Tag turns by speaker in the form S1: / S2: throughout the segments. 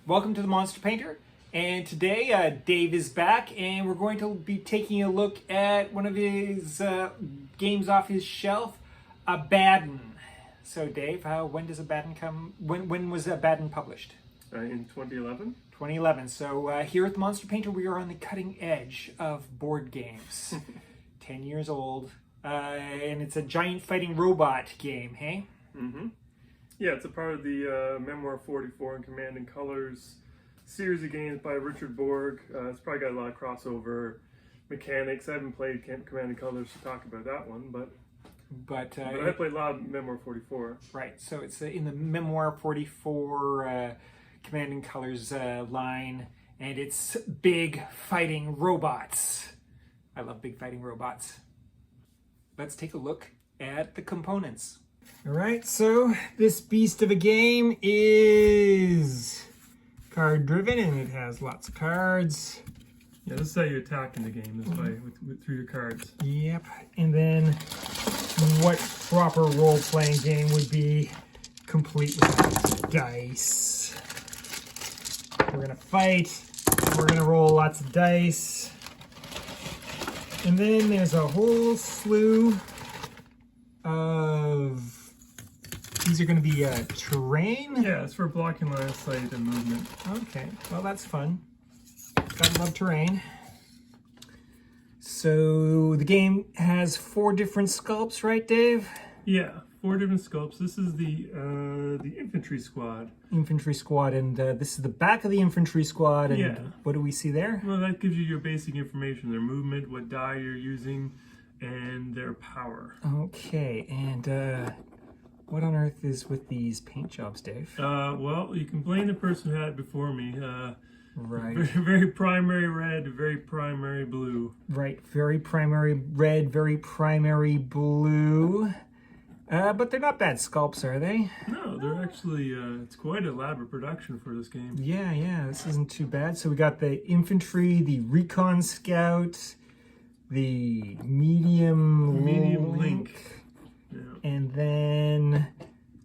S1: Welcome to the Monster Painter, and today Dave is back, and we're going to be taking a look at one of his games off his shelf, Abaddon. So, Dave, when does Abaddon come? When was Abaddon published?
S2: In 2011.
S1: 2011. So here at the Monster Painter, we are on the cutting edge of board games. 10 years old, and it's a giant fighting robot game, hey?
S2: Mm-hmm. Yeah, it's a part of the Memoir 44 and Command and Colors series of games by Richard Borg. It's probably got a lot of crossover mechanics. I haven't played Command and Colors to talk about that one, but I played a lot of Memoir 44.
S1: Right, so it's in the Memoir 44 Command and Colors line, and it's big fighting robots. I love big fighting robots. Let's take a look at the components. All right, so this beast of a game is card driven, and it has lots of cards.
S2: Yeah, this is how you attack in the game, is through your cards.
S1: Yep, and then what proper role-playing game would be complete with dice. We're gonna fight, we're gonna roll lots of dice, and then there's a whole slew of, these are going to be terrain?
S2: Yeah, it's for blocking line of sight and movement.
S1: Okay, well that's fun. Gotta love terrain. So the game has 4 different sculpts, right, Dave?
S2: Yeah, 4 different sculpts. This is the infantry squad.
S1: Infantry squad, and this is the back of the infantry squad. And
S2: yeah.
S1: What do we see there?
S2: Well, that gives you your basic information: their movement, what die you're using, and their power.
S1: Okay, and what on earth is with these paint jobs, Dave?
S2: Well, you can blame the person who had it before me.
S1: Right.
S2: Very primary red, very primary blue.
S1: Right, very primary red, very primary blue. But they're not bad sculpts, are they?
S2: No, they're actually, it's quite elaborate production for this game.
S1: Yeah, this isn't too bad. So we got the infantry, the recon scout, the medium link.
S2: Yeah.
S1: And then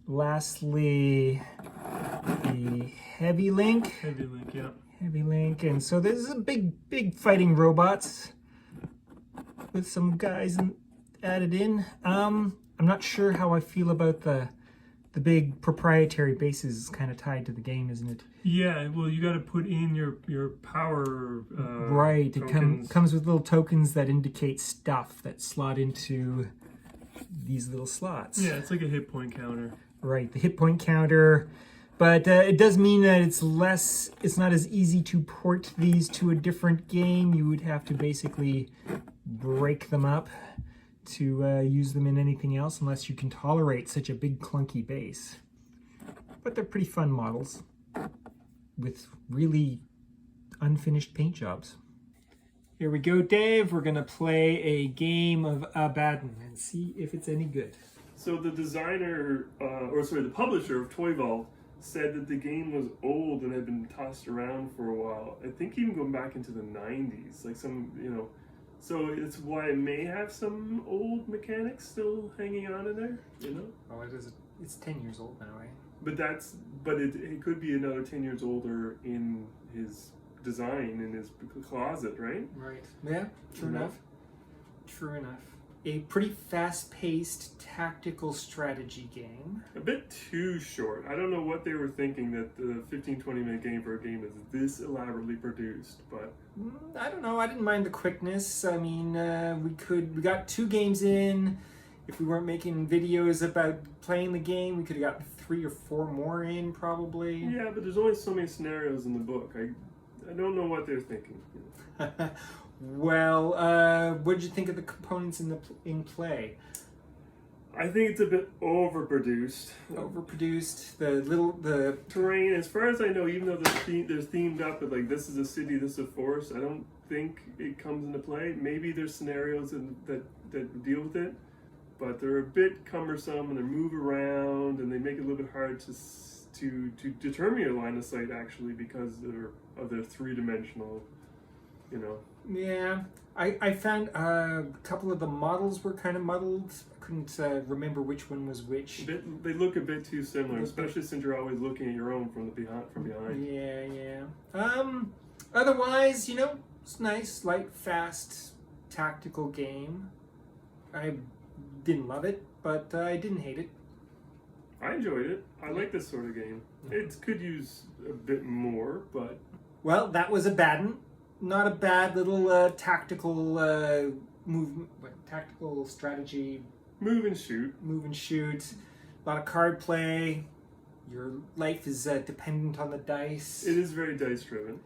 S1: lastly, the heavy link.
S2: Heavy link, yeah.
S1: Heavy link. And so this is a big fighting robots with some guys added in. I'm not sure how I feel about the big proprietary bases kind of tied to the game, isn't it?
S2: Yeah, well, you got to put in your power
S1: right, it comes with little tokens that indicate stuff that slot into these little slots.
S2: Yeah, it's like a hit point counter.
S1: Right, the hit point counter. But it does mean that it's not as easy to port these to a different game. You would have to basically break them up to use them in anything else, unless you can tolerate such a big clunky base. But they're pretty fun models with really unfinished paint jobs. Here we go, Dave. We're gonna play a game of Abaddon and see if it's any good.
S2: So the designer, the publisher of Toy Vault said that the game was old and had been tossed around for a while. I think even going back into the 90s, like some, so it's why it may have some old mechanics still hanging on in there,
S1: Oh, it's 10 years old now, eh?
S2: But it could be another 10 years older in his design in his closet, right?
S1: Right. Yeah, true enough. True enough. A pretty fast-paced tactical strategy game.
S2: A bit too short. I don't know what they were thinking that the 15-20 minute game for a game is this elaborately produced, but
S1: I don't know. I didn't mind the quickness. I mean, we got 2 games in. If we weren't making videos about playing the game, we could have got 3 or 4 more in, probably.
S2: Yeah, but there's only so many scenarios in the book. I don't know what they're thinking.
S1: Well, what did you think of the components in play?
S2: I think it's a bit overproduced.
S1: Overproduced. The
S2: terrain, as far as I know, even though there's themed up with like this is a city, this is a forest, I don't think it comes into play. Maybe there's scenarios that deal with it, but they're a bit cumbersome and they move around and they make it a little bit hard to determine your line of sight actually because of their 3-dimensional you know.
S1: Yeah, I found a couple of the models were kind of muddled. I couldn't remember which one was which.
S2: They look a bit too similar, especially since you're always looking at your own from behind.
S1: Yeah. Otherwise, it's nice, light, fast, tactical game. I didn't love it, but I didn't hate it.
S2: I enjoyed it. I like this sort of game. It could use a bit more, but...
S1: Well, that was Abaddon. Not a bad little tactical tactical strategy.
S2: Move and shoot.
S1: A lot of card play. Your life is dependent on the dice.
S2: It is very dice driven.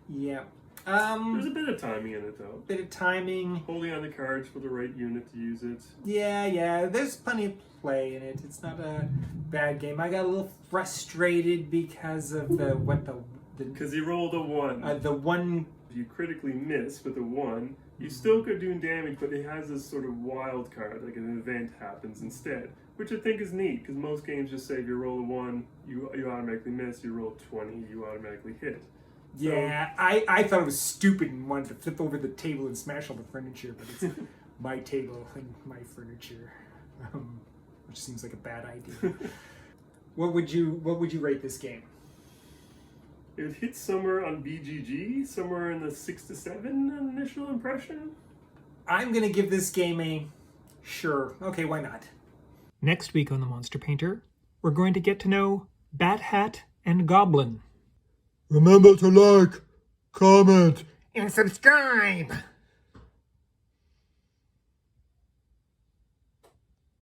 S1: Yeah.
S2: There's a bit of timing in it, though.
S1: Bit of timing.
S2: Holding on the cards for the right unit to use it.
S1: Yeah. There's plenty of play in it. It's not a bad game. I got a little frustrated because of
S2: Because you rolled a 1.
S1: The one.
S2: If you critically miss with a 1, you still could do damage, but it has this sort of wild card, like an event happens instead, which I think is neat, because most games just say if you roll a 1, you automatically miss, you roll 20, you automatically hit.
S1: Yeah, I thought it was stupid and wanted to flip over the table and smash all the furniture, but it's my table and my furniture, which seems like a bad idea. What would you rate this game?
S2: It hits somewhere on BGG, somewhere in the 6 to 7 initial impression.
S1: I'm gonna give this game a sure. Okay, why not? Next week on The Monster Painter, we're going to get to know Bat Hat and Goblin.
S3: Remember to like, comment,
S1: and subscribe!